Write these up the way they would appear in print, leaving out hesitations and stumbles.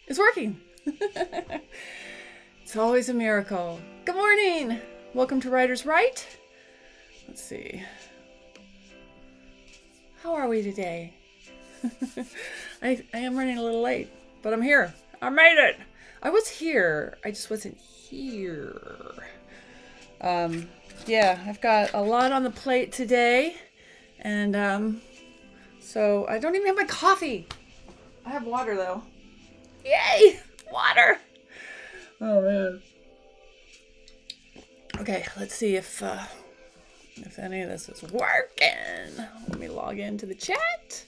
It's working. It's always a miracle. Good morning. Welcome to Writer's Right. Let's see. How are we today? I am running a little late, but I'm here. I made it. I was here. I just wasn't here. Yeah, I've got a lot on the plate today. And so I don't even have my coffee. I have water though. Yay! Water! Oh man. Okay, let's see if any of this is working. Let me log into the chat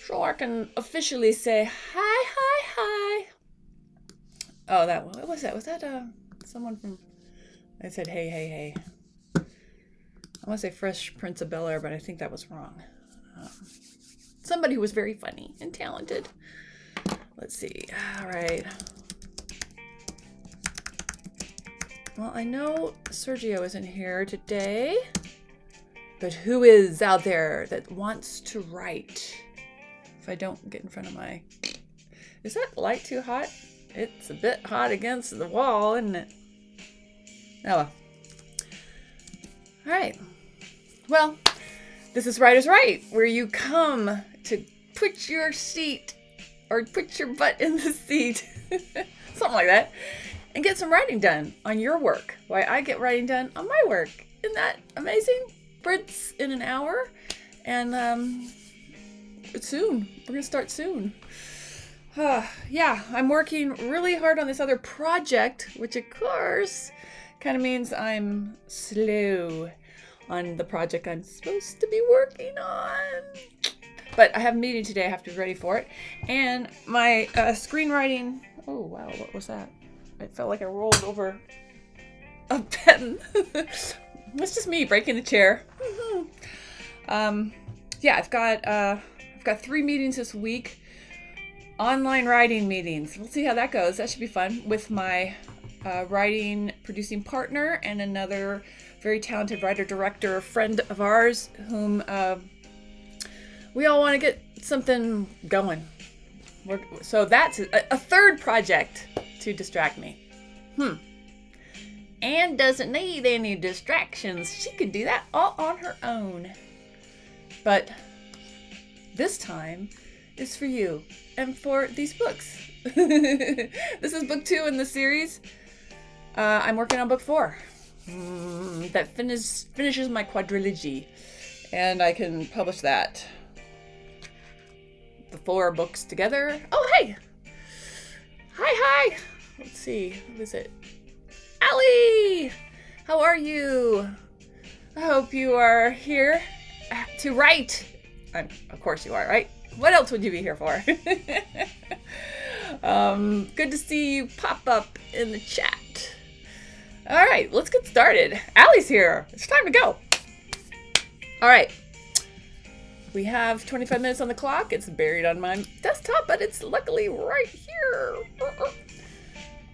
so I can officially say hi. Oh, what was that? Was that someone from? I said hey. I want to say Fresh Prince of Bel-Air, but I think that was wrong. Somebody who was very funny and talented. Let's see. All right. Well, I know Sergio isn't here today, but who is out there that wants to write? If I don't get in front of my... Is that light too hot? It's a bit hot against the wall, isn't it? Oh well. All right. Well, this is Writer's Right, where you come to put your seat or put your butt in the seat, something like that, and get some writing done on your work. Why I get writing done on my work. Isn't that amazing? Brits in an hour, and it's soon. We're gonna start soon. Yeah, I'm working really hard on this other project, which of course kind of means I'm slow on the project I'm supposed to be working on. But I have a meeting today. I have to be ready for it. And my screenwriting... Oh, wow. What was that? It felt like I rolled over a pen. It's just me breaking the chair. Yeah, I've got 3 meetings this week. Online writing meetings. We'll see how that goes. That should be fun. With my writing producing partner and another very talented writer-director friend of ours whom... we all want to get something going. So that's a third project to distract me. Anne doesn't need any distractions. She could do that all on her own. But this time is for you and for these books. This is book 2 in the series. I'm working on book 4. That finishes my quadrilogy. And I can publish that. The 4 books together. Oh, hey! Hi! Let's see. Who is it? Allie! How are you? I hope you are here to write. Of course you are, right? What else would you be here for? Good to see you pop up in the chat. All right, let's get started. Allie's here. It's time to go. All right. We have 25 minutes on the clock. It's buried on my desktop, but it's luckily right here.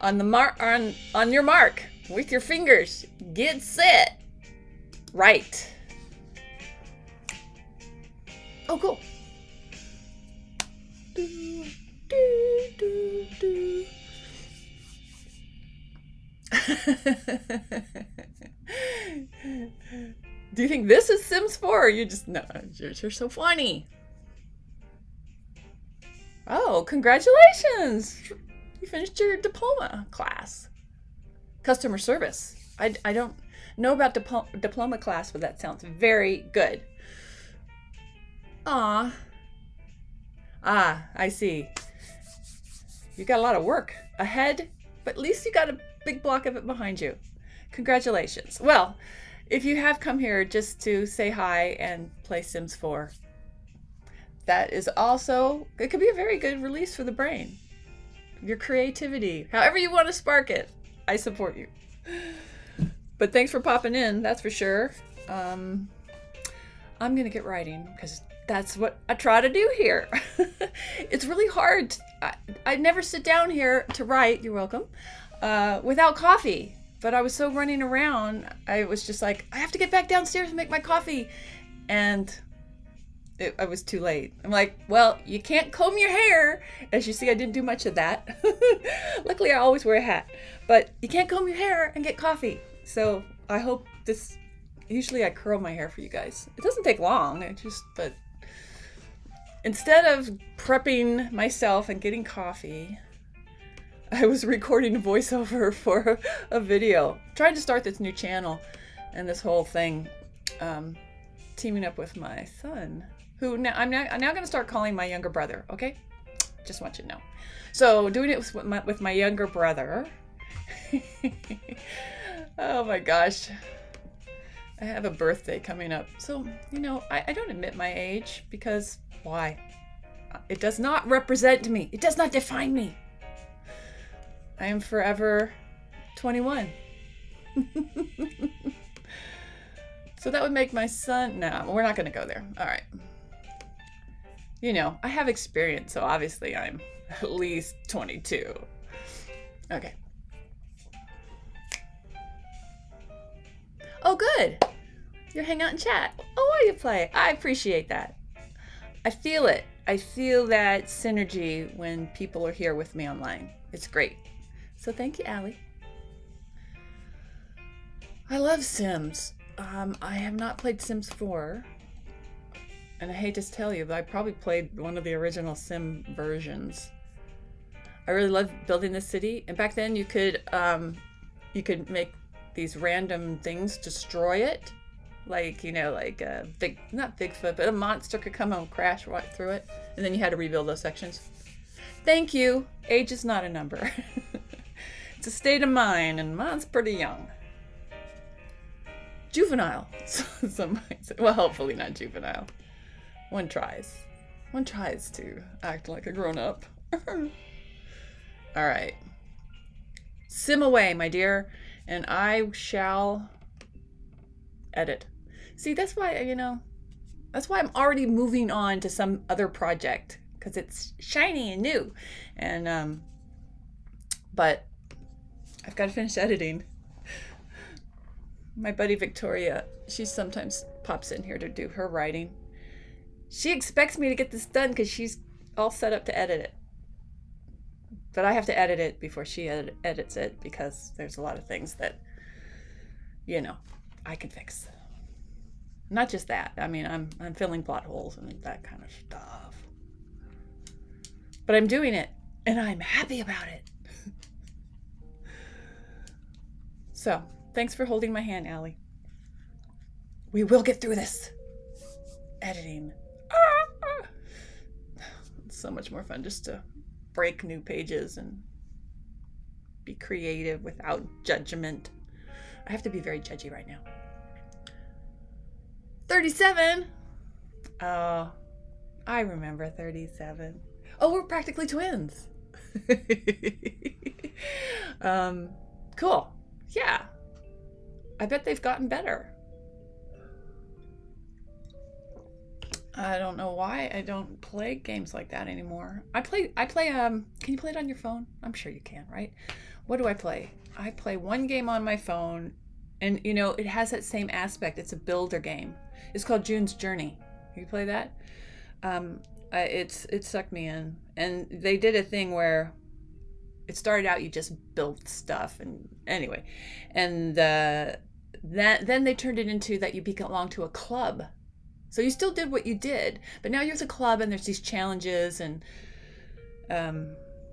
On your mark, with your fingers, get set, write. Oh, cool. Do you think this is Sims 4? Or you just, no, you're so funny. Oh, congratulations. You finished your diploma class. Customer service. I don't know about diploma class, but that sounds very good. Ah, I see. You got a lot of work ahead, but at least you got a big block of it behind you. Congratulations. Well, if you have come here just to say hi and play Sims 4, that is also, it could be a very good release for the brain. Your creativity, however you want to spark it, I support you. But thanks for popping in, that's for sure. I'm gonna get writing because that's what I try to do here. It's really hard. I never sit down here to write, you're welcome, without coffee. But I was so running around, I was just like, I have to get back downstairs and make my coffee. And I was too late. I'm like, well, you can't comb your hair. As you see, I didn't do much of that. Luckily, I always wear a hat. But you can't comb your hair and get coffee. So I hope this... Usually I curl my hair for you guys. It doesn't take long. But instead of prepping myself and getting coffee, I was recording a voiceover for a video. Trying to start this new channel and this whole thing. Teaming up with my son, who I'm now going to start calling my younger brother, okay? Just want you to know. So doing it with my younger brother. Oh my gosh. I have a birthday coming up. So, you know, I don't admit my age because why? It does not represent me. It does not define me. I am forever 21. So that would make my son... No, we're not going to go there. All right. You know, I have experience, so obviously I'm at least 22. Okay. Oh, good. You're hanging out and chat. Oh, while you play. I appreciate that. I feel it. I feel that synergy when people are here with me online. It's great. So thank you, Allie. I love Sims. I have not played Sims 4. And I hate to tell you, but I probably played one of the original Sim versions. I really love building the city. And back then you could make these random things destroy it. Like, you know, like a not Bigfoot, but a monster could come and crash right through it. And then you had to rebuild those sections. Thank you. Age is not a number. It's a state of mind, and mine's pretty young. Juvenile. Some might say. Well, hopefully not juvenile. One tries. One tries to act like a grown-up. All right. Sim away, my dear, and I shall edit. See, that's why, you know, that's why I'm already moving on to some other project, because it's shiny and new. And, but I've got to finish editing. My buddy Victoria, she sometimes pops in here to do her writing. She expects me to get this done because she's all set up to edit it. But I have to edit it before she edits it because there's a lot of things that, you know, I can fix. Not just that. I mean, I'm filling plot holes and that kind of stuff. But I'm doing it, and I'm happy about it. So, thanks for holding my hand, Allie. We will get through this. Editing. It's so much more fun just to break new pages and be creative without judgment. I have to be very judgy right now. 37. Oh, I remember 37. Oh, we're practically twins. Cool. Yeah. I bet they've gotten better. I don't know why I don't play games like that anymore. I play, can you play it on your phone? I'm sure you can, right? What do I play? I play one game on my phone, and you know, it has that same aspect. It's a builder game. It's called June's Journey. You play that? It sucked me in. And they did a thing where it started out you just built stuff, and anyway. And then they turned it into that you belong to a club. So you still did what you did, but now you're a club and there's these challenges and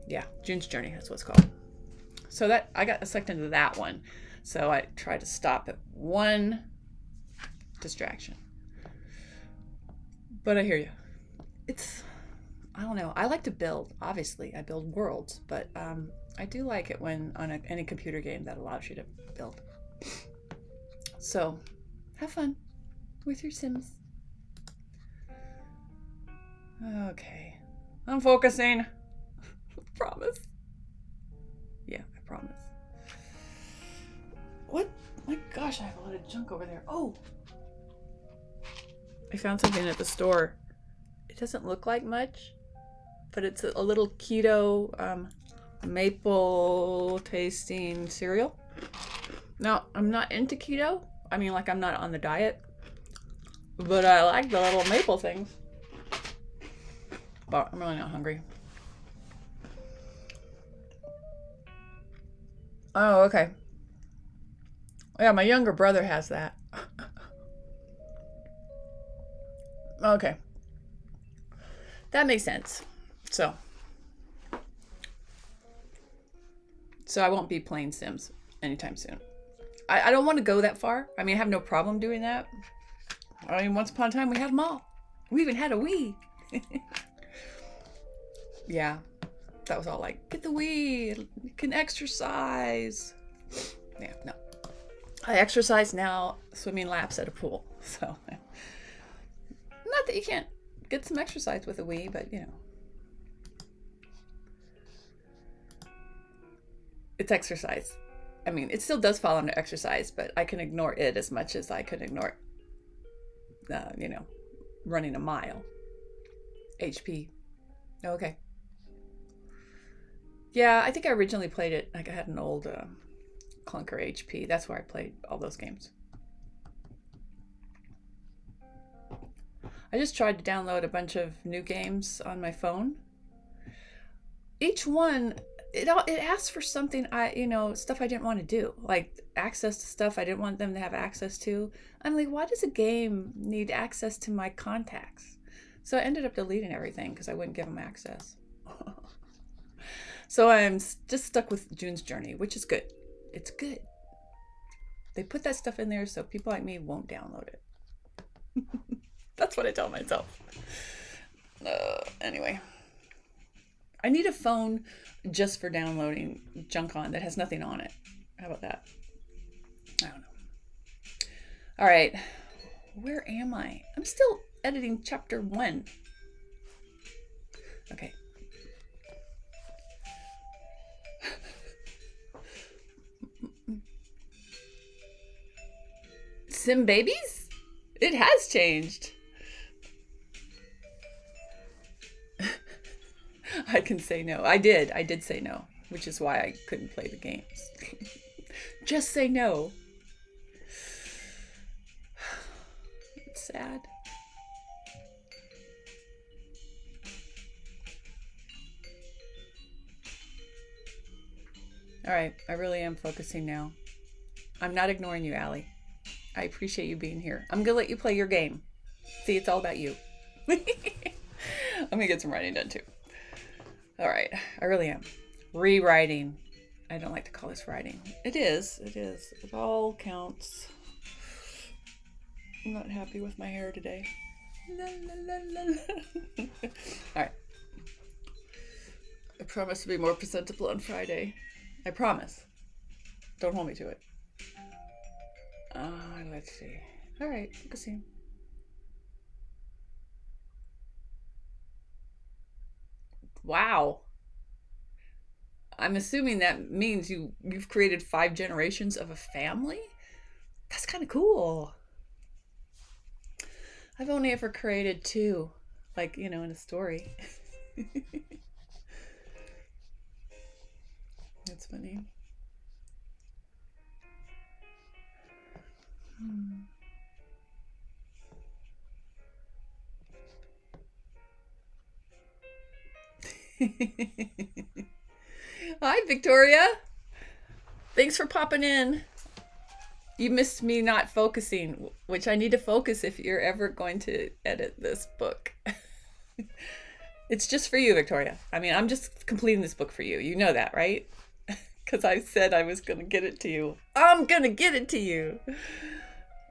yeah, June's Journey, that's what it's called. So that I got sucked into that one. So I tried to stop at one distraction. But I hear you. It's, I don't know. I like to build, obviously. I build worlds, but I do like it when on any computer game that allows you to build. So have fun with your Sims. Okay, I'm focusing. Promise. Yeah, I promise. What? My gosh, I have a lot of junk over there. Oh! I found something at the store. It doesn't look like much, but it's a little keto maple tasting cereal. Now, I'm not into keto. I mean, like, I'm not on the diet, but I like the little maple things. but I'm really not hungry. Oh, okay. Yeah, my younger brother has that. Okay. That makes sense. So I won't be playing Sims anytime soon. I don't want to go that far. I mean, I have no problem doing that. I mean, once upon a time, we had them all. We even had a Wii. Yeah. That was all like, get the Wii. You can exercise. Yeah, no. I exercise now, swimming laps at a pool. So, not that you can't get some exercise with a Wii, but, you know. It's exercise. I mean, it still does fall under exercise, but I can ignore it as much as I could ignore, you know, running a mile. HP. Okay. Yeah, I think I originally played it, like I had an old clunker HP. That's where I played all those games. I just tried to download a bunch of new games on my phone. Each one, it asks for something stuff I didn't want to do, like access to stuff I didn't want them to have access to. I'm like, why does a game need access to my contacts? So I ended up deleting everything because I wouldn't give them access. So I'm just stuck with June's Journey, which is good. It's good. They put that stuff in there so people like me won't download it. That's what I tell myself. Anyway. I need a phone just for downloading junk on that has nothing on it. How about that? I don't know. All right. Where am I? I'm still editing chapter 1. Okay. Sim babies? It has changed. I can say no. I did say no, which is why I couldn't play the games. Just say no. It's sad. All right, I really am focusing now. I'm not ignoring you, Allie. I appreciate you being here. I'm gonna let you play your game. See, it's all about you. I'm gonna get some writing done too. All right, I really am. Rewriting. I don't like to call this writing. It is. It all counts. I'm not happy with my hair today. La, la, la, la, la. All right. I promise to be more presentable on Friday. I promise. Don't hold me to it. Let's see. All right, focusing. Wow. I'm assuming that means you've created 5 generations of a family? That's kind of cool. I've only ever created 2, like, in a story. That's funny. Hi, Victoria. Thanks for popping in. You missed me not focusing, which I need to focus if you're ever going to edit this book. It's just for you, Victoria. I mean, I'm just completing this book for you. You know that, right? Because I said I was going to get it to you. I'm going to get it to you.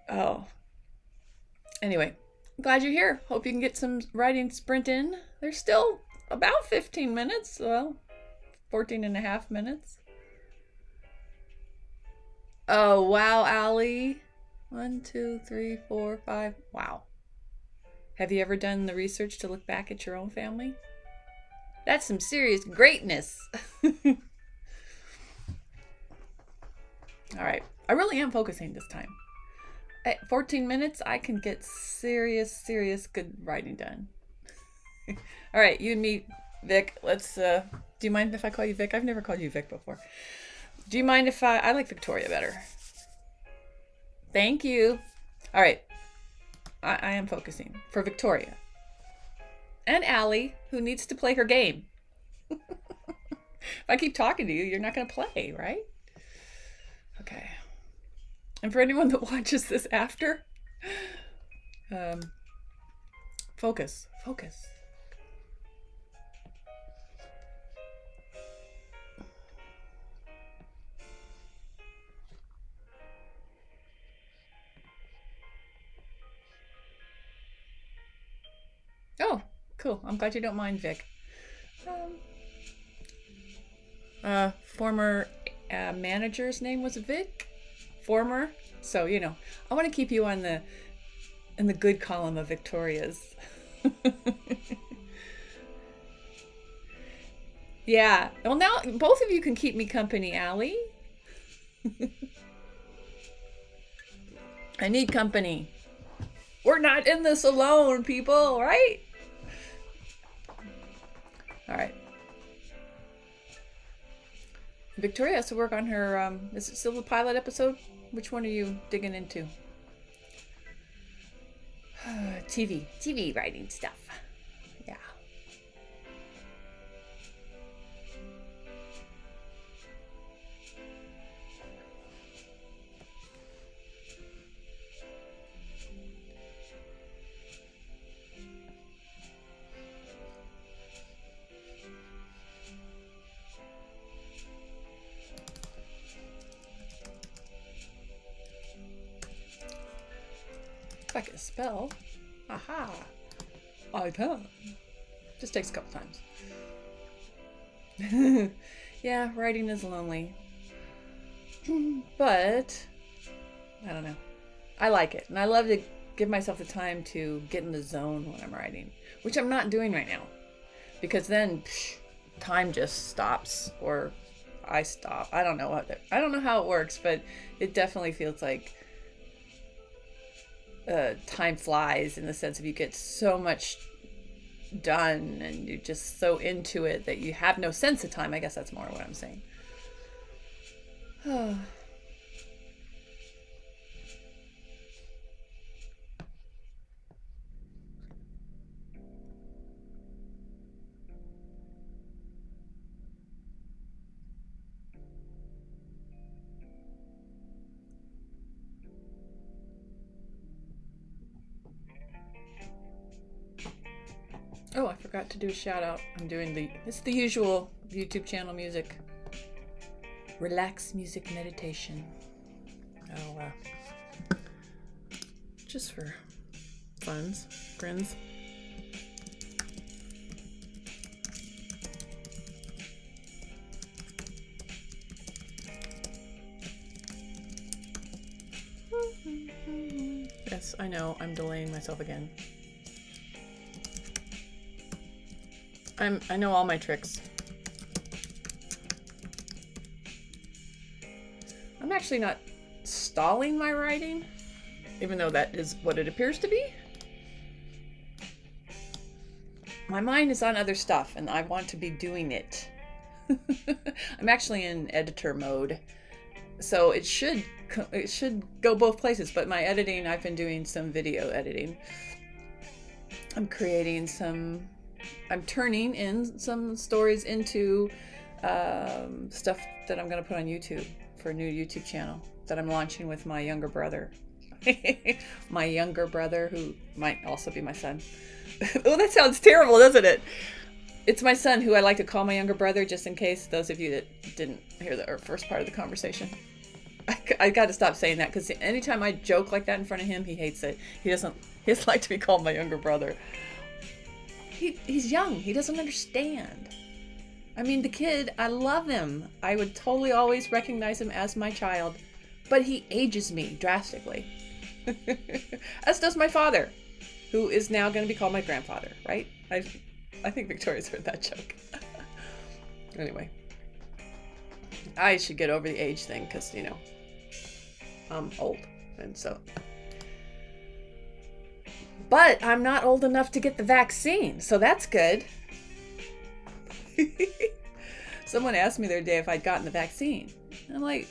Oh. Anyway, I'm glad you're here. Hope you can get some writing sprint in. There's still about 15 minutes. Well, 14 and a half minutes. Oh, wow, Allie. 1, 2, 3, 4, 5. Wow. Have you ever done the research to look back at your own family? That's some serious greatness. All right. I really am focusing this time. At 14 minutes, I can get serious good writing done. All right, you and me, Vic. Let's, do you mind if I call you Vic? I've never called you Vic before. Do you mind if I like Victoria better. Thank you. All right. I am focusing for Victoria. and Allie, who needs to play her game. If I keep talking to you, you're not going to play, right? Okay. And for anyone that watches this after, focus. Oh, cool. I'm glad you don't mind, Vic. Former manager's name was Vic. Former. So, you know, I want to keep you in the good column of Victoria's. Yeah. Well, now both of you can keep me company, Allie. I need company. We're not in this alone, people, right? All right. Victoria has to work on her, is it still the pilot episode? Which one are you digging into? TV writing stuff. Yeah. If I can spell. Aha. I can. Just takes a couple times. Yeah, writing is lonely. But I don't know. I like it. And I love to give myself the time to get in the zone when I'm writing, which I'm not doing right now. Because then time just stops, or I stop. I don't know how it works, but it definitely feels like time flies, in the sense of you get so much done and you're just so into it that you have no sense of time. I guess that's more what I'm saying. Oh, I forgot to do a shout out. I'm doing it's the usual YouTube channel music. Relax music meditation. Oh, just for grins. Yes, I know, I'm delaying myself again. I know all my tricks. I'm actually not stalling my writing, even though that is what it appears to be. My mind is on other stuff and I want to be doing it. I'm actually in editor mode, so it should go both places, but my editing, I've been doing some video editing. I'm turning in some stories into stuff that I'm going to put on YouTube for a new YouTube channel that I'm launching with my younger brother. My younger brother, who might also be my son. Oh, that sounds terrible, doesn't it? It's my son, who I like to call my younger brother, just in case those of you that didn't hear the first part of the conversation. I got to stop saying that, because anytime I joke like that in front of him, he hates it. He doesn't like to be called my younger brother. He's young. He doesn't understand. I mean, the kid, I love him. I would totally always recognize him as my child, but he ages me drastically. As does my father, who is now going to be called my grandfather, right? I think Victoria's heard that joke. Anyway, I should get over the age thing, because, you know, I'm old, and so... But I'm not old enough to get the vaccine, so that's good. Someone asked me the other day if I'd gotten the vaccine. And I'm like,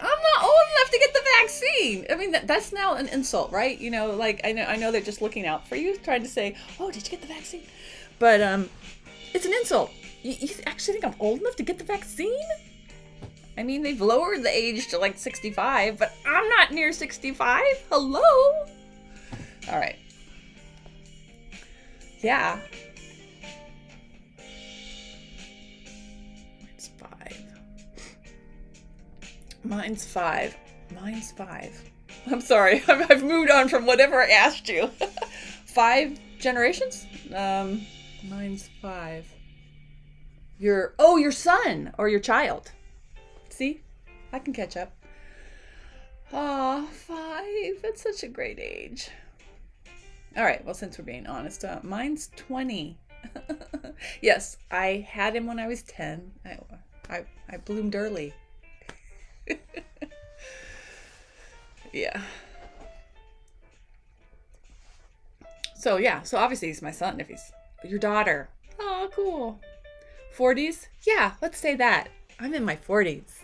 I'm not old enough to get the vaccine. I mean, that's now an insult, right? You know, like I know they're just looking out for you, trying to say, oh, did you get the vaccine? But it's an insult. You actually think I'm old enough to get the vaccine? I mean, they've lowered the age to like 65, but I'm not near 65. Hello? All right. Yeah. It's 5. Mine's 5. Mine's 5. I'm sorry. I've moved on from whatever I asked you. 5 generations? Mine's 5. Your son or your child. See? I can catch up. Aw, 5. That's such a great age. All right. Well, since we're being honest, mine's 20. Yes, I had him when I was 10. I bloomed early. Yeah. So yeah, so obviously he's my son if he's your daughter. Oh, cool. 40s? Yeah, let's say that. I'm in my 40s.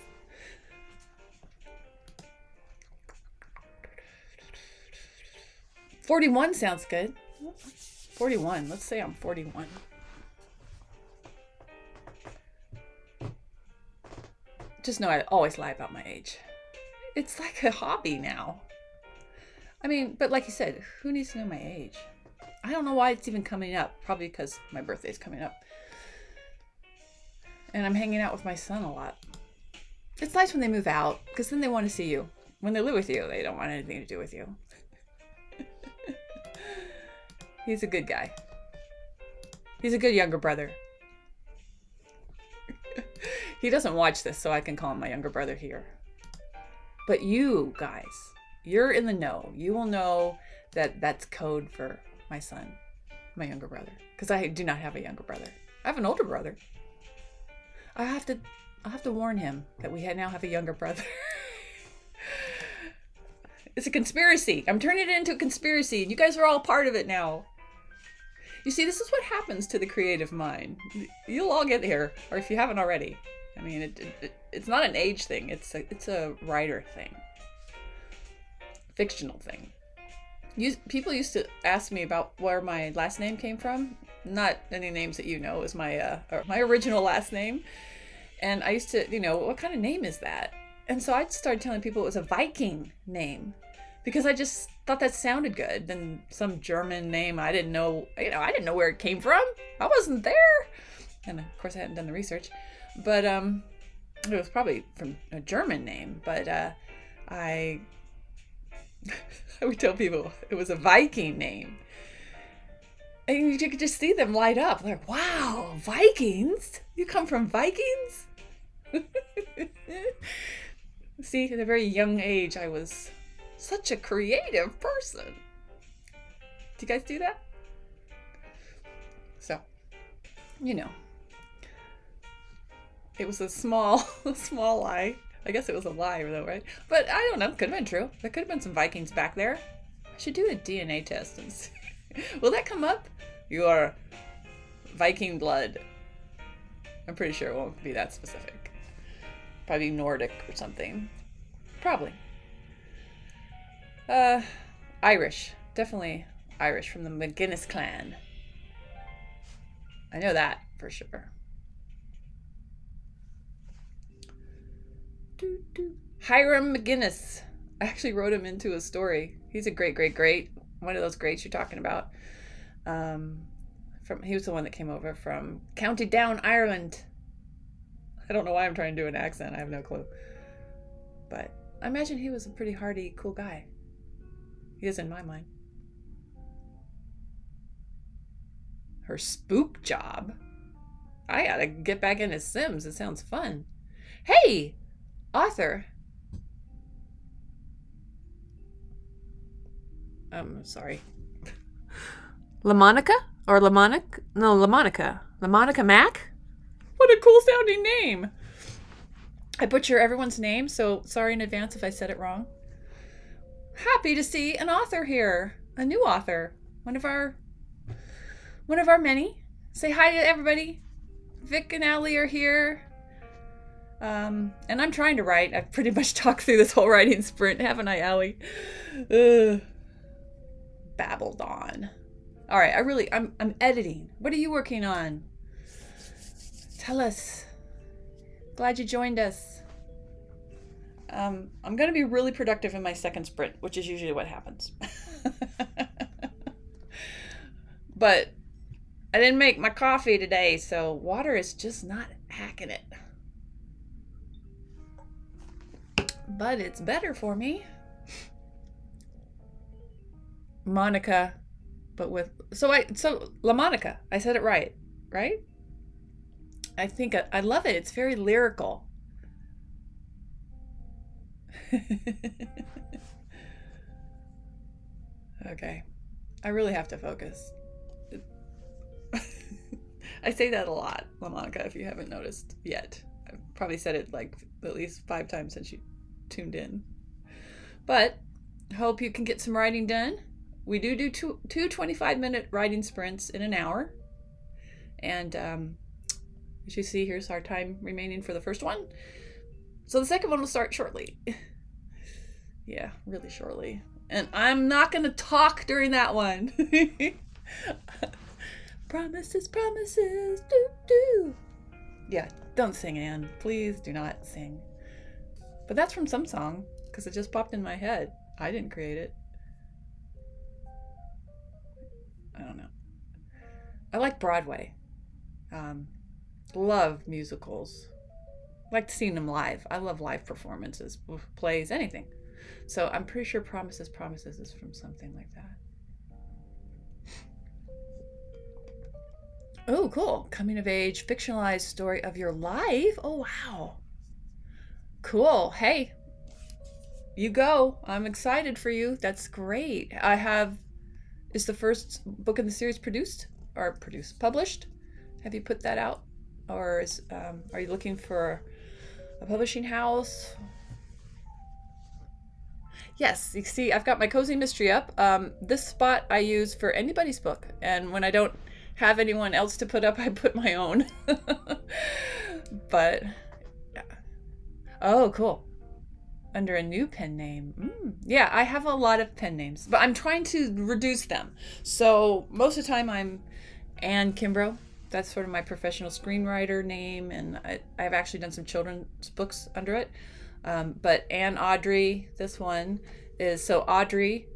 $41 sounds good. 41. Let's say I'm 41. Just know I always lie about my age. It's like a hobby now. I mean, but like you said, who needs to know my age? I don't know why it's even coming up. Probably because my birthday's coming up. And I'm hanging out with my son a lot. It's nice when they move out, because then they want to see you. When they live with you, they don't want anything to do with you. He's a good guy. He's a good younger brother. He doesn't watch this, so I can call him my younger brother here. But you guys, you're in the know. You will know that that's code for my son, my younger brother. Because I do not have a younger brother. I have an older brother. I'll have to warn him that we now have a younger brother. It's a conspiracy. I'm turning it into a conspiracy. You guys are all part of it now. You see, this is what happens to the creative mind. You'll all get here, or if you haven't already. I mean, it's not an age thing. It's a writer thing, fictional thing. People used to ask me about where my last name came from. Not any names that you know. It was my original last name, and I used to, what kind of name is that? And so I started telling people it was a Viking name. Because I just thought that sounded good. Then some German name, I didn't know, I didn't know where it came from. I wasn't there. And of course I hadn't done the research. But it was probably from a German name. But I would tell people it was a Viking name. And you could just see them light up. They're like, wow, Vikings? You come from Vikings? See, at a very young age, I was such a creative person. Do you guys do that? So, it was a small lie. I guess it was a lie though, right? But I don't know. Could have been true. There could have been some Vikings back there. I should do a DNA test and see. Will that come up? Your Viking blood. I'm pretty sure it won't be that specific. Probably Nordic or something. Probably. Irish. Definitely Irish from the McGinnis clan. I know that for sure. Hiram McGinnis. I actually wrote him into a story. He's a great. One of those greats you're talking about. He was the one that came over from County Down, Ireland. I don't know why I'm trying to do an accent. I have no clue. But I imagine he was a pretty hardy, cool guy. He is in my mind. Her spook job. I gotta get back into Sims. It sounds fun. Hey, author. I'm sorry. LaMonica? Or LaMonica? No, LaMonica. LaMonica Mac? What a cool sounding name. I butcher everyone's name, so sorry in advance if I said it wrong. Happy to see an author here. A new author. One of our many. Say hi to everybody. Vic and Allie are here. And I'm trying to write. I've pretty much talked through this whole writing sprint, haven't I, Allie? Babbled on. All right, I'm editing. What are you working on? Tell us. Glad you joined us. I'm going to be really productive in my second sprint, which is usually what happens. But I didn't make my coffee today, so water is just not hacking it. But it's better for me. Monica, but with so La Monica. I said it right? I think I love it. It's very lyrical. Okay, I really have to focus. I say that a lot, La Monica, if you haven't noticed yet. I've probably said it like at least 5 times since you tuned in. But hope you can get some writing done. We do two 25-minute writing sprints in an hour. And as you see, here's our time remaining for the first one. So the second one will start shortly. Yeah, really shortly. And I'm not going to talk during that one. Promises, promises, do. Yeah, don't sing, Anne. Please do not sing. But that's from some song, because it just popped in my head. I didn't create it. I don't know. I like Broadway. Love musicals. Like seeing them live. I love live performances, plays, anything. So I'm pretty sure Promises, Promises is from something like that. Oh, cool. Coming of age, fictionalized story of your life. Oh, wow. Cool. Hey, you go. I'm excited for you. That's great. Is the first book in the series published? Have you put that out? Or are you looking for a publishing house? Yes, you see, I've got my Cozy Mystery up. This spot I use for anybody's book. And when I don't have anyone else to put up, I put my own. But, yeah. Oh, cool. Under a new pen name. Yeah, I have a lot of pen names, but I'm trying to reduce them. So most of the time I'm Anne Kimbrough. That's sort of my professional screenwriter name, and I've actually done some children's books under it. But Anne Audrey, this one is, so Audrey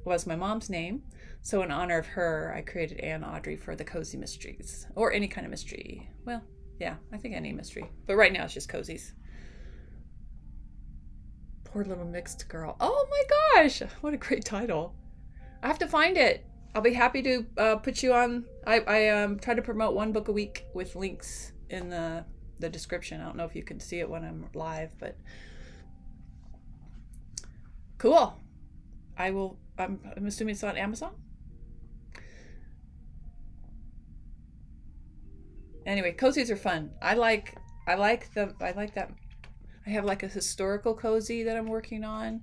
was my mom's name. So in honor of her, I created Anne Audrey for the Cozy Mysteries, or any kind of mystery. Well, yeah, I think any mystery. But right now it's just cozies. Poor Little Mixed Girl. Oh my gosh, what a great title. I have to find it. I'll be happy to put you on. I try to promote 1 book a week with links in the description. I don't know if you can see it when I'm live, but cool. I'm assuming it's on Amazon. Anyway, cozies are fun. I like that. I have like a historical cozy that I'm working on.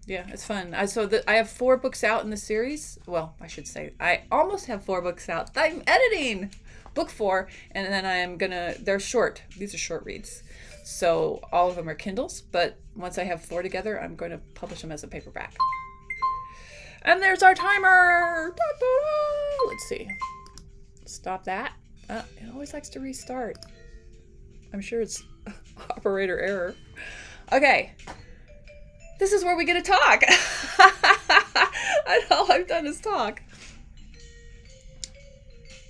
Yeah, it's fun. I have 4 books out in the series. Well, I should say I almost have 4 books out. I'm editing book 4, and then they're short. These are short reads. So all of them are Kindles, but once I have 4 together, I'm going to publish them as a paperback. And there's our timer. Da, da, da. Let's see. Stop that. It always likes to restart. I'm sure it's operator error. Okay. This is where we get to talk. And all I've done is talk.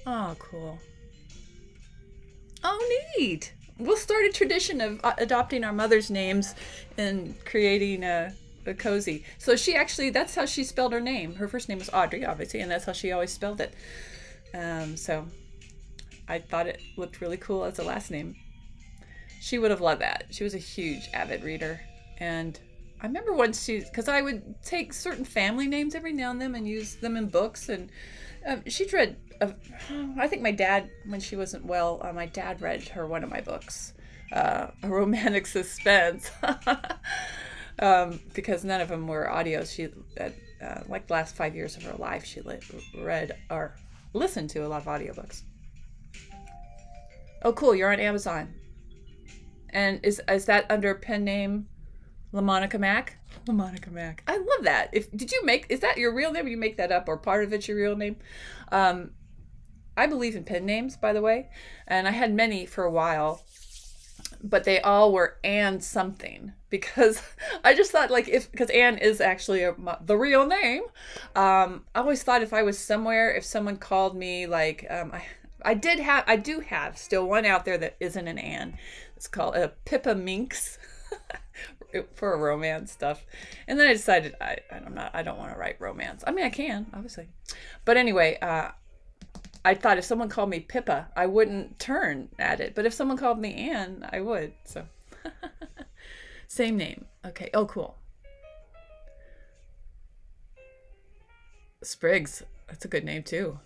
Oh, cool. Oh, neat. We'll start a tradition of adopting our mother's names and creating a cozy. So that's how she spelled her name. Her first name was Audrey, obviously, and that's how she always spelled it. So I thought it looked really cool as a last name. She would have loved that. She was a huge avid reader. And I remember once because I would take certain family names every now and then and use them in books. And she'd read, I think my dad, when she wasn't well, my dad read her one of my books, A Romantic Suspense. Because none of them were audios. She, like the last 5 years of her life, she read or listened to a lot of audiobooks. Oh, cool. You're on Amazon. And is that under pen name LaMonica Mac? LaMonica Mac. I love that. Is that your real name, or you make that up, or part of it's your real name? I believe in pen names, by the way, and I had many for a while, but they all were Ann something, because I just thought, like, because Ann is actually the real name. I always thought if I was somewhere, if someone called me, like, I do have still one out there that isn't an Ann. It's called Pippa Minx. For romance stuff. And then I decided I don't want to write romance. I mean, I can, obviously. But anyway, I thought if someone called me Pippa, I wouldn't turn at it. But if someone called me Ann, I would. So same name. Okay. Oh, cool. Spriggs. That's a good name too.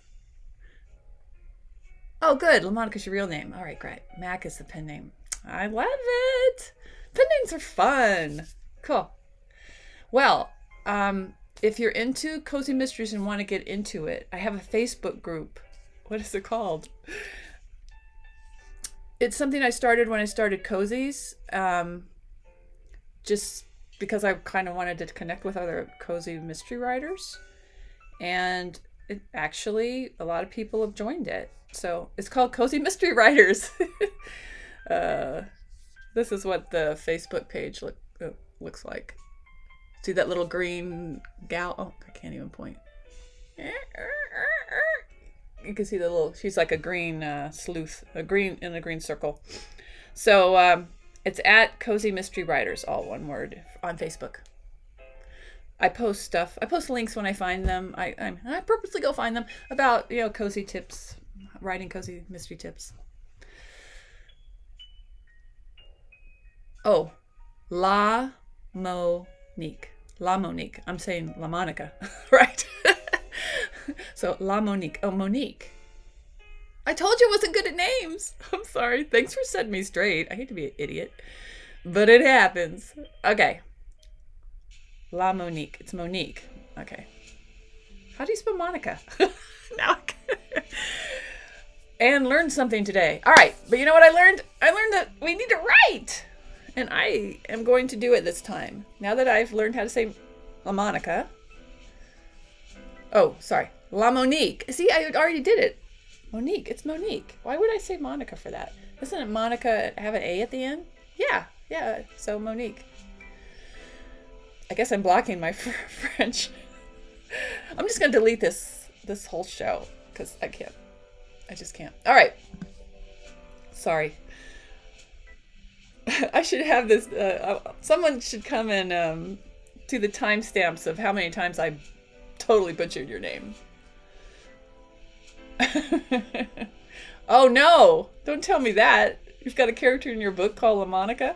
Oh, good. LaMonica's your real name. All right, great. Mac is the pen name. I love it. Pen names are fun. Cool. Well, if you're into Cozy Mysteries and want to get into it, I have a Facebook group. What is it called? It's something I started when I started Cozies, just because I kind of wanted to connect with other cozy mystery writers. And it actually, a lot of people have joined it. So it's called Cozy Mystery Writers. This is what the Facebook page looks like. See that little green gal? Oh, I can't even point. You can see the little, she's like a green sleuth, a green circle. So it's at Cozy Mystery Writers, all one word, on Facebook. I post stuff. I post links when I find them. I purposely go find them about, cozy tips, writing cozy mystery tips. Oh, La Monique. La Monique. I'm saying LaMonica, right? So La Monique. Oh, Monique. I told you I wasn't good at names. I'm sorry. Thanks for setting me straight. I hate to be an idiot, but it happens. Okay. La Monique. It's Monique. Okay. How do you spell Monica? Now and learned something today. All right. But you know what I learned? I learned that we need to write. And I am going to do it this time. Now that I've learned how to say LaMonica. Oh, sorry. La Monique. See, I already did it. Monique. It's Monique. Why would I say Monica for that? Doesn't it Monica have an A at the end? Yeah. So Monique. I guess I'm blocking my French. I'm just going to delete this whole show because I can't. I just can't. All right. Sorry. I should have this, someone should come and do the timestamps of how many times I totally butchered your name. Oh no, don't tell me that. You've got a character in your book called LaMonica?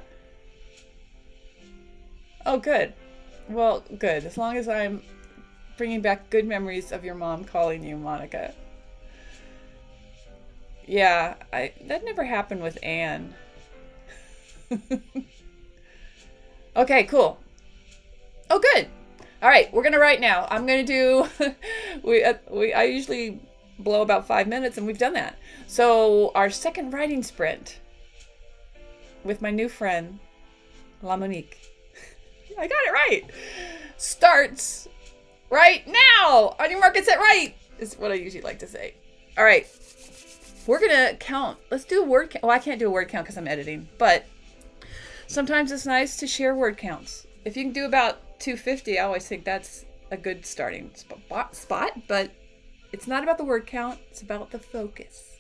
Oh, good. Well, good. As long as I'm bringing back good memories of your mom calling you Monica. Yeah, that never happened with Anne. Okay, cool. Oh, good. All right, we're gonna write now. I'm gonna do. I usually blow about 5 minutes, and we've done that. So our second writing sprint with my new friend, La Monique. I got it right. Starts right now. On your mark, get set, right. Is what I usually like to say. All right, we're gonna count. Let's do a word count. Well, I can't do a word count because I'm editing, but sometimes it's nice to share word counts. If you can do about 250, I always think that's a good starting spot, but it's not about the word count. It's about the focus.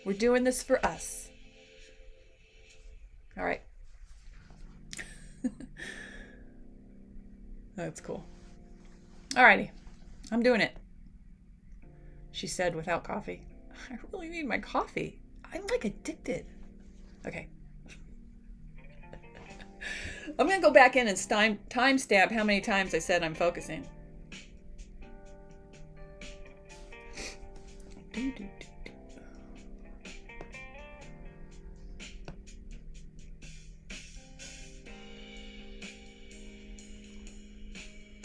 We're doing this for us. All right. That's cool. All righty. I'm doing it. She said without coffee. I really need my coffee. I'm like addicted. Okay. I'm going to go back in and timestamp how many times I said I'm focusing.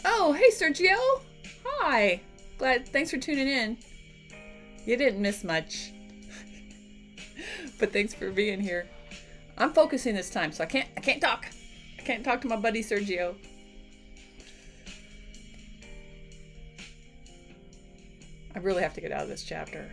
Oh, hey, Sergio. Hi. Thanks for tuning in. You didn't miss much. But thanks for being here. I'm focusing this time, so I can't talk. I can't talk to my buddy Sergio. I really have to get out of this chapter.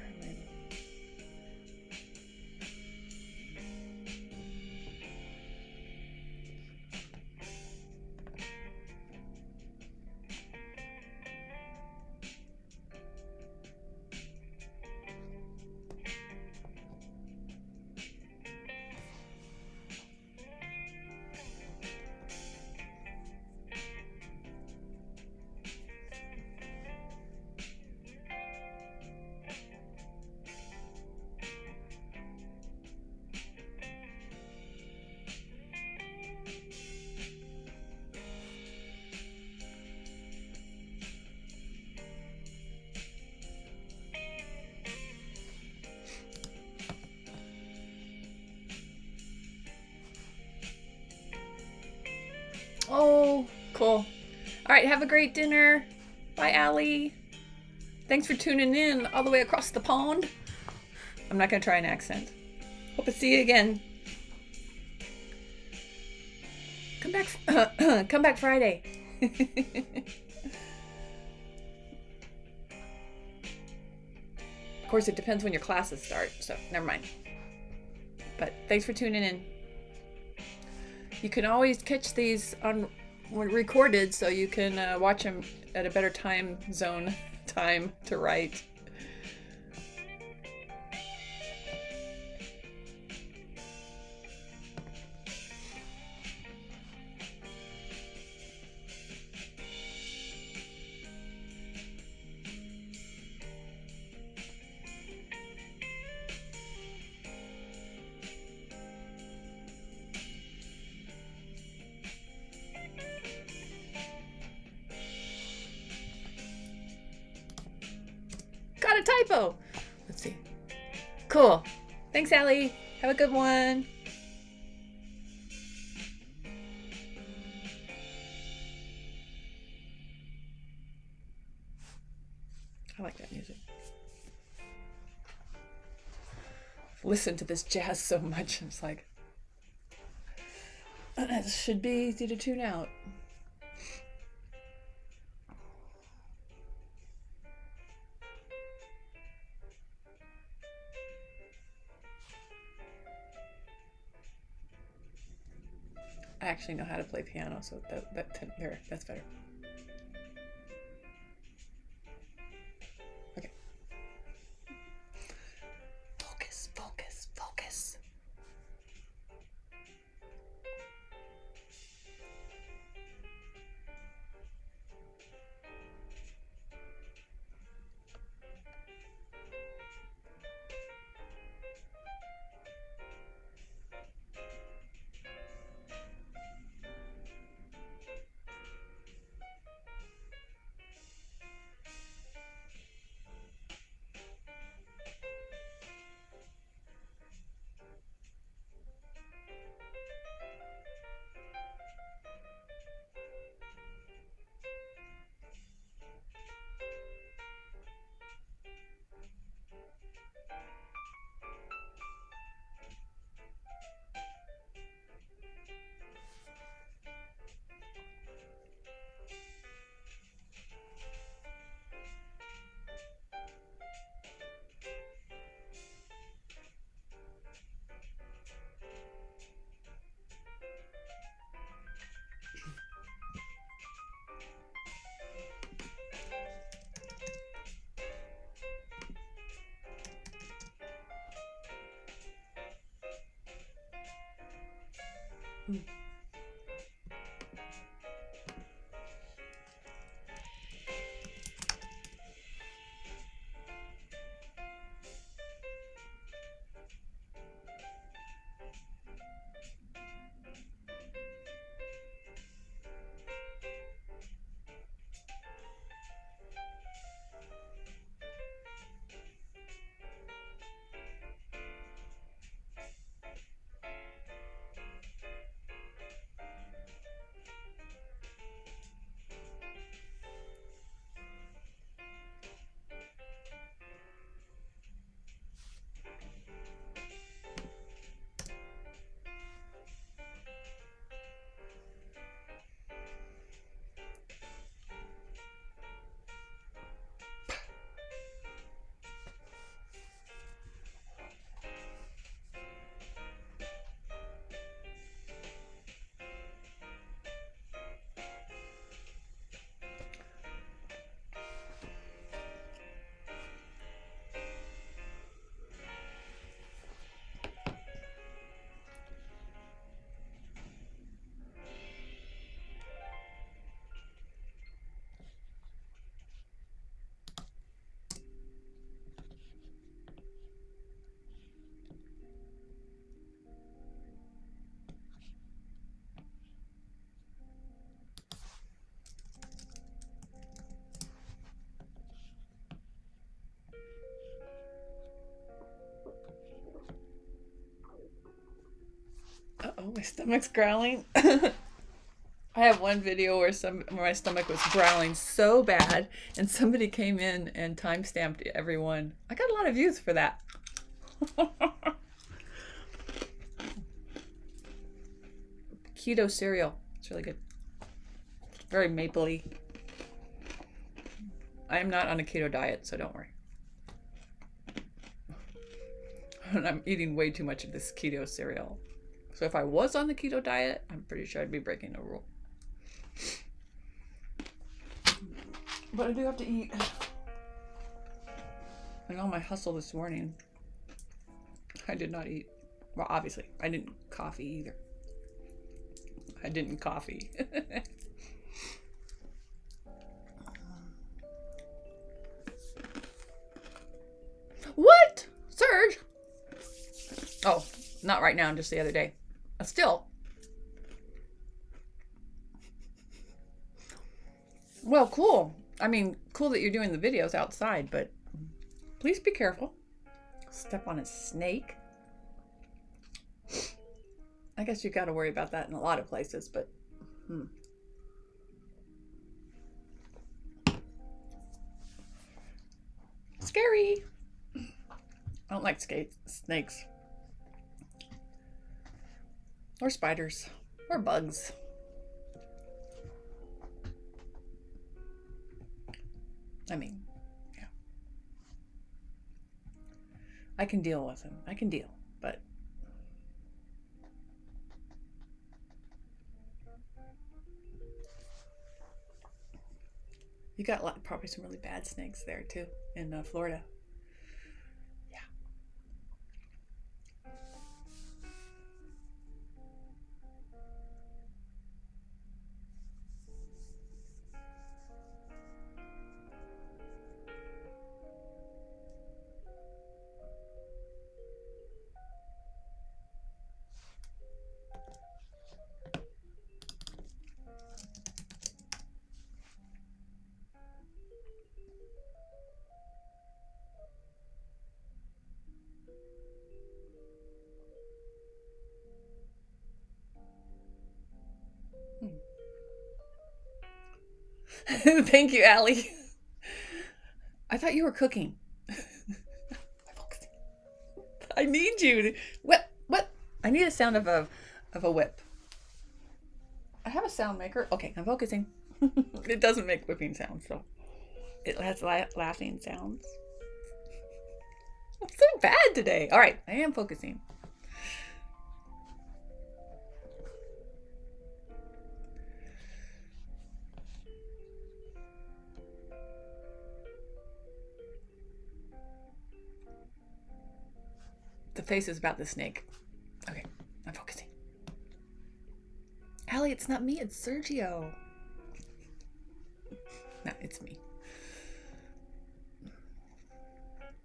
Oh, cool. All right, have a great dinner. Bye, Allie. Thanks for tuning in all the way across the pond. I'm not going to try an accent. Hope to see you again. Come back Friday. Of course, it depends when your classes start, so never mind. But thanks for tuning in. You can always catch these on when recorded, so you can watch them at a better time zone time to write. Got a typo. Let's see. Cool. Thanks, Allie. Have a good one. I like that music. I've listened to this jazz so much. It's like, this should be easy to tune out. I actually know how to play piano, so that's better. Okay. Focus, focus, focus. Oh, my stomach's growling. I have one video where my stomach was growling so bad, and somebody came in and timestamped everyone. I got a lot of views for that. Keto cereal. It's really good. Very mapley. I am not on a keto diet, so don't worry. And I'm eating way too much of this keto cereal. So if I was on the keto diet, I'm pretty sure I'd be breaking a rule. But I do have to eat. And all my hustle this morning, I did not eat. Well, obviously, I didn't coffee either. I didn't coffee. What? Serge? Oh, not right now, just the other day. Still. Well, cool. I mean, cool that you're doing the videos outside, but please be careful. Step on a snake. I guess you got to worry about that in a lot of places, but Scary. I don't like snakes. Or spiders. Or bugs. I mean, yeah. I can deal with them. I can deal, but you got probably some really bad snakes there too in Florida. Yeah. Thank you, Allie. I thought you were cooking. I need you to what? I need a sound of a whip. I have a sound maker. Okay, I'm focusing. It doesn't make whipping sounds, so it has laughing sounds. I'm so bad today. All right, I am focusing. The face is about the snake. Okay, I'm focusing. Allie, it's not me, it's Sergio. No, it's me.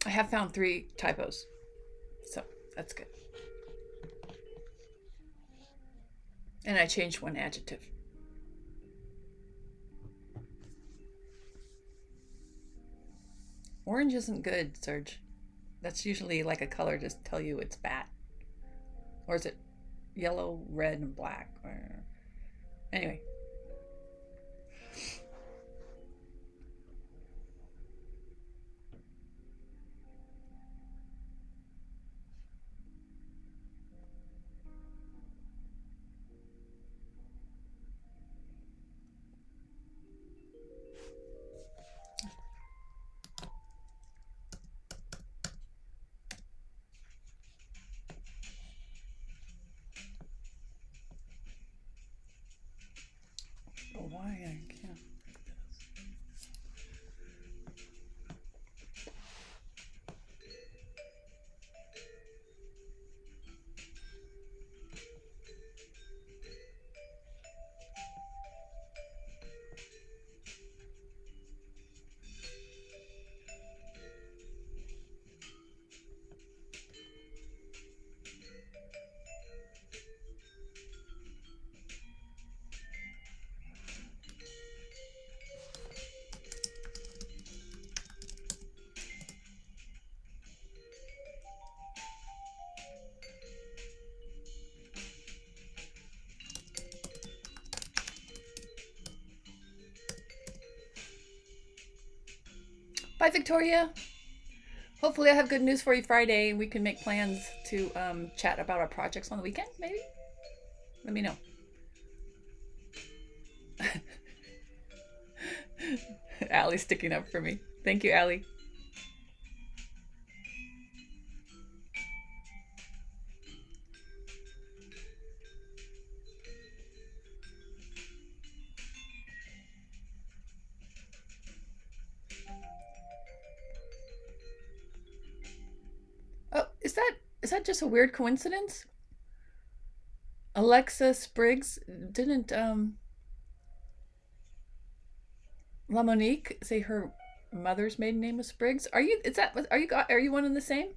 I have found 3 typos, so that's good. And I changed 1 adjective. Orange isn't good, Serge. That's usually like a color to tell you it's bad. Or is it yellow, red, and black? Or... Anyway. Bye, Victoria. Hopefully I have good news for you Friday and we can make plans to chat about our projects on the weekend, maybe? Let me know. Allie's sticking up for me. Thank you, Allie. Oh, is that just a weird coincidence? Alexa Spriggs didn't LaMonique say her mother's maiden name was Spriggs? Are you one and the same?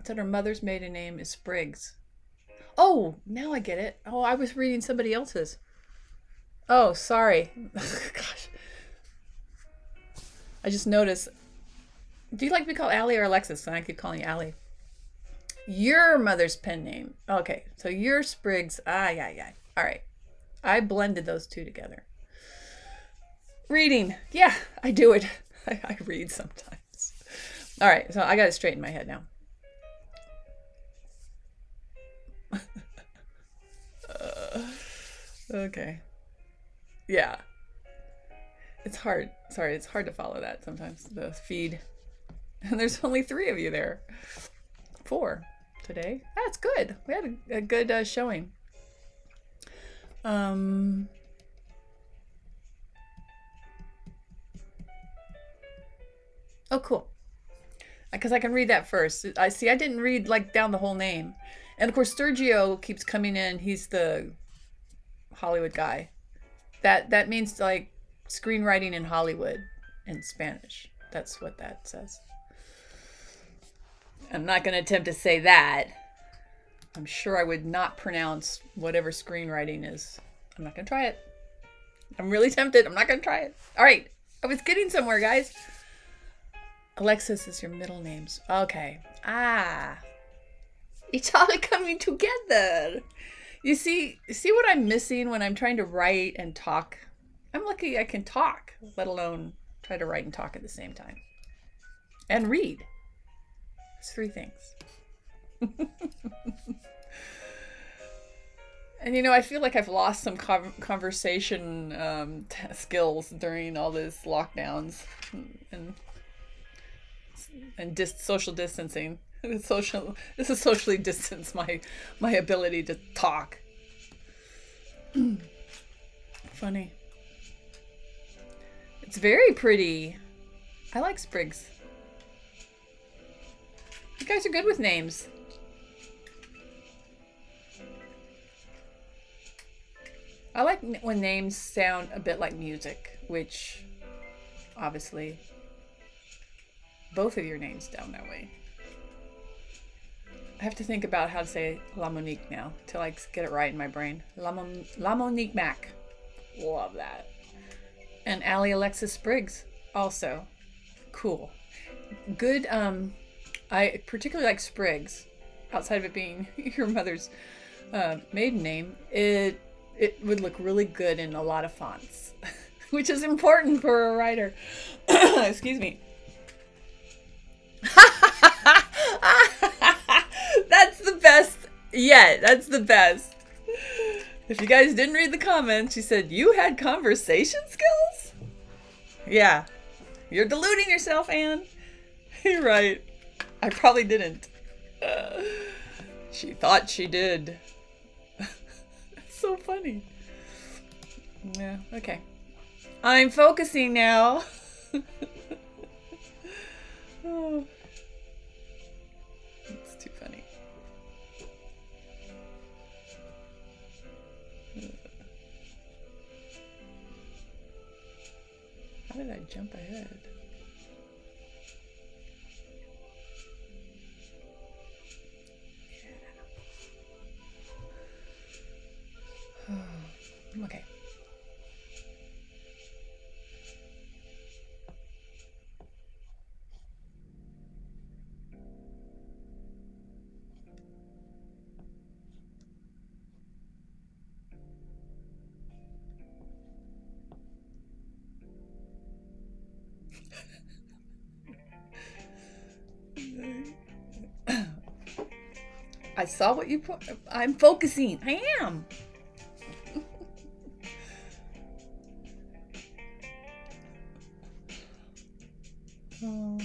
Said her mother's maiden name is Spriggs. Oh, now I get it. Oh, I was reading somebody else's. Oh, sorry. Gosh. I just noticed. Do you like to be called Allie or Alexis? And I keep calling you Allie. Your mother's pen name. Okay, so you're Spriggs. Yeah. All right. I blended those two together. Reading. Yeah, I do it. I read sometimes. All right, so I got it straight in my head now. Okay. Yeah. It's hard. Sorry, it's hard to follow that sometimes, the feed. And there's only 3 of you there. 4 today. That's good. We had a good showing. Oh, cool. Because I can read that first. I didn't read like down the whole name. And of course, Sergio keeps coming in. He's the Hollywood guy. That means like screenwriting in Hollywood in Spanish. That's what that says. I'm not going to attempt to say that. I'm sure I would not pronounce whatever screenwriting is. I'm not going to try it. I'm really tempted. I'm not going to try it. All right. I was getting somewhere, guys. Alexis is your middle names. Okay. It's all coming together. You see what I'm missing when I'm trying to write and talk? I'm lucky I can talk, let alone try to write and talk at the same time. And read. It's 3 things. And I feel like I've lost some conversation skills during all these lockdowns and social distancing. This is socially distance my ability to talk. Funny. It's very pretty. I like Spriggs. You guys are good with names. I like when names sound a bit like music, which obviously both of your names sound that way. I have to think about how to say LaMonique now till I get it right in my brain. LaMonique Mac. Love that. And Allie Alexis Spriggs also. Cool. Good. I particularly like Spriggs. Outside of it being your mother's maiden name, it would look really good in a lot of fonts, which is important for a writer. Excuse me. That's the best yet. That's the best. If you guys didn't read the comments, she said, you had conversation skills? Yeah. You're deluding yourself, Anne. You're right. I probably didn't. She thought she did. It's so funny. Yeah, okay. I'm focusing now. Oh. It's too funny. How did I jump ahead? Yeah. Okay. I saw what you put. I'm focusing. I am. Oh.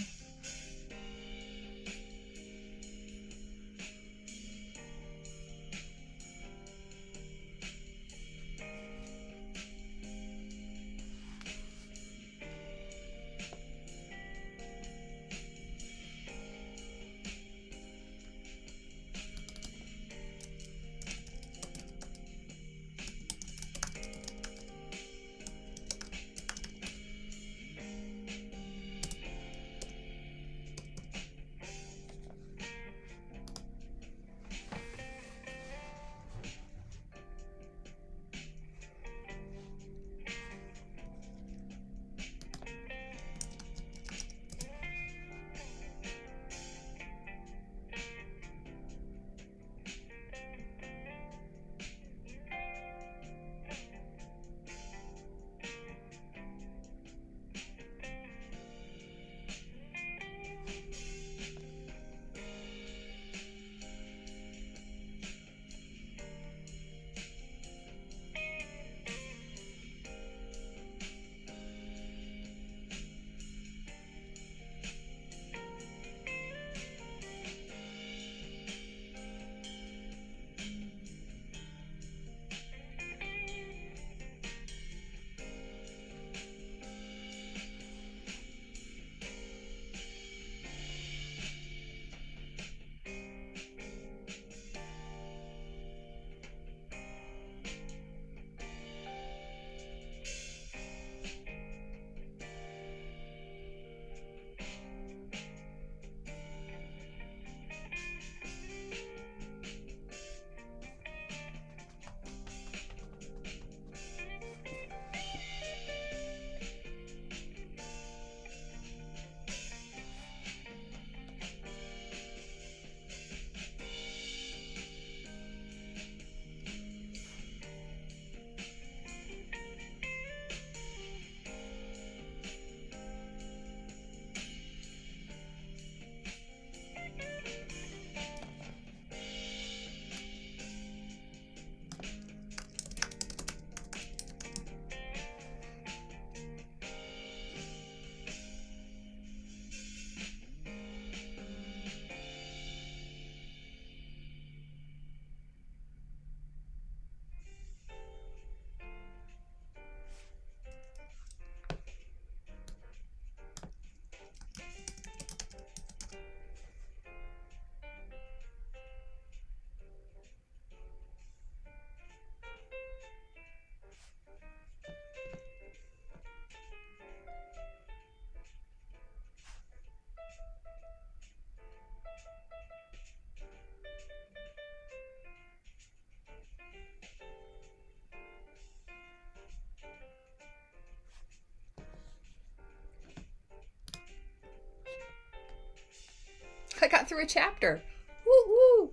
I got through a chapter. Woo woo.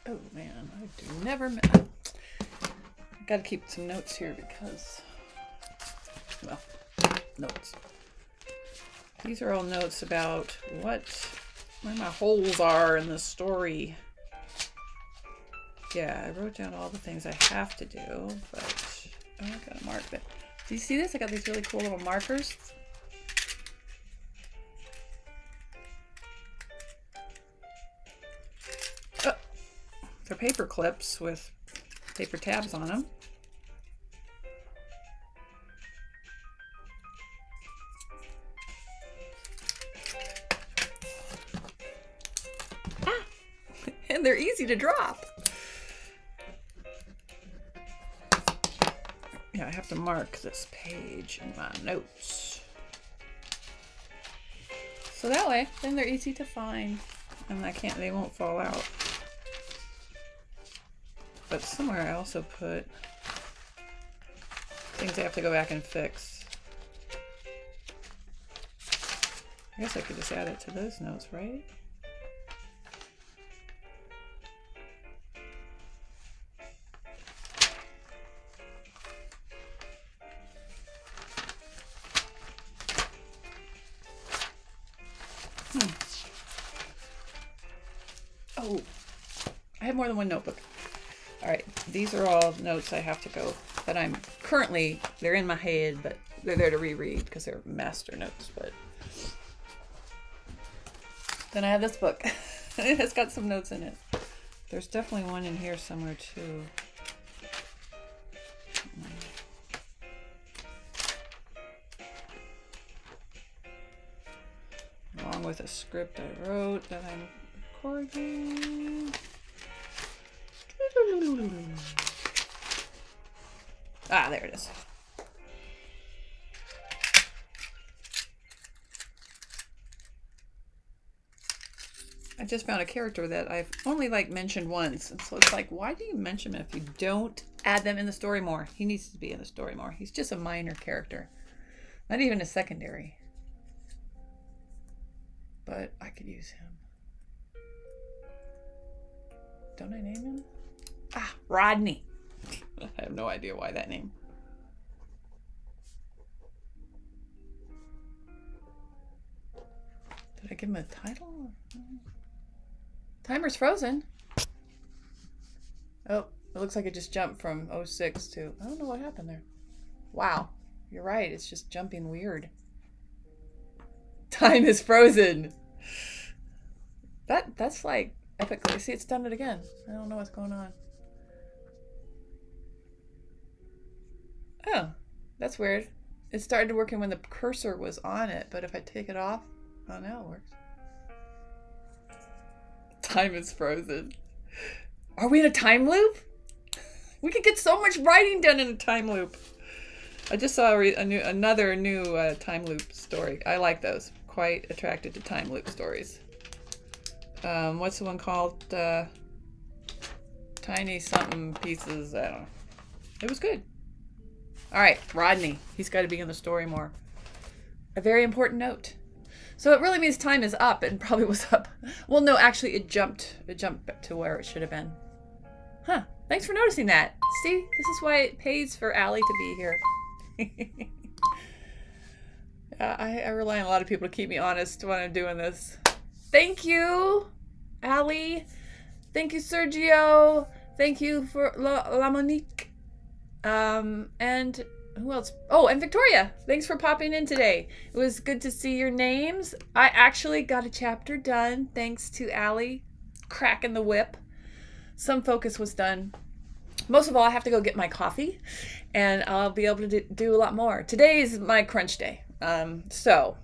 Oh man, I do never. Got to keep some notes here because, well, notes. These are all notes about where my holes are in the story. Yeah, I wrote down all the things I have to do, but I gotta mark that. Do you see this? I got these really cool little markers. Oh, they're paper clips with paper tabs on them. Ah, and they're easy to drop. Yeah, I have to mark this page in my notes. So that way, then they're easy to find and they won't fall out. But somewhere I also put things I have to go back and fix. I guess I could just add it to those notes, right? Oh, I have more than one notebook. All right, these are all notes I have to go, that I'm currently, they're in my head, but they're there to reread because they're master notes. But then I have this book. It has got some notes in it. There's definitely one in here somewhere too. Along with a script I wrote that I'm recording. Ah, there it is. I just found a character that I've only like mentioned once. And so it's like, why do you mention him if you don't add them in the story more? He needs to be in the story more. He's just a minor character. Not even a secondary. But I could use him. Don't I name him? Ah, Rodney. I have no idea why that name. Did I give him a title? Timer's frozen. Oh, it looks like it just jumped from 06 to... I don't know what happened there. Wow, you're right. It's just jumping weird. Time is frozen. That's like epically. See, it's done it again. I don't know what's going on. Oh, that's weird. It started working when the cursor was on it, but if I take it off, oh, now it works. Time is frozen. Are we in a time loop? We could get so much writing done in a time loop. I just saw another new time loop story. I like those. Quite attracted to time loop stories. What's the one called? Tiny something pieces. I don't know. It was good. All right, Rodney. He's got to be in the story more. A very important note. So it really means time is up, and probably was up. Well, no, actually, it jumped. It jumped to where it should have been. Huh. Thanks for noticing that. See, this is why it pays for Allie to be here. I rely on a lot of people to keep me honest when I'm doing this. Thank you, Allie. Thank you, Sergio. Thank you for La Monique. And who else? Oh, and Victoria. Thanks for popping in today. It was good to see your names. I actually got a chapter done thanks to Allie cracking the whip. Some focus was done. Most of all, I have to go get my coffee, and I'll be able to do a lot more. Today is my crunch day. So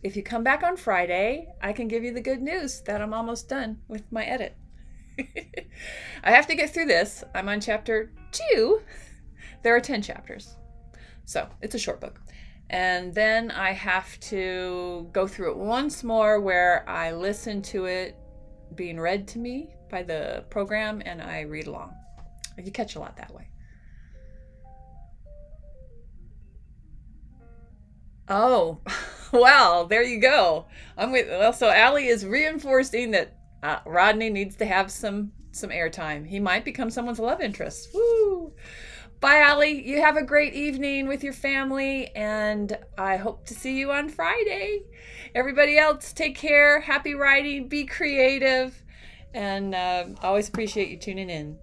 if you come back on Friday, I can give you the good news that I'm almost done with my edit. I have to get through this. I'm on chapter 2. There are 10 chapters. So it's a short book. And then I have to go through it once more where I listen to it being read to me by the program and I read along. You catch a lot that way. Oh, well, there you go. Well, so Allie is reinforcing that Rodney needs to have some airtime. He might become someone's love interest. Woo! Bye, Allie. You have a great evening with your family, and I hope to see you on Friday. Everybody else, take care. Happy writing. Be creative. And always appreciate you tuning in.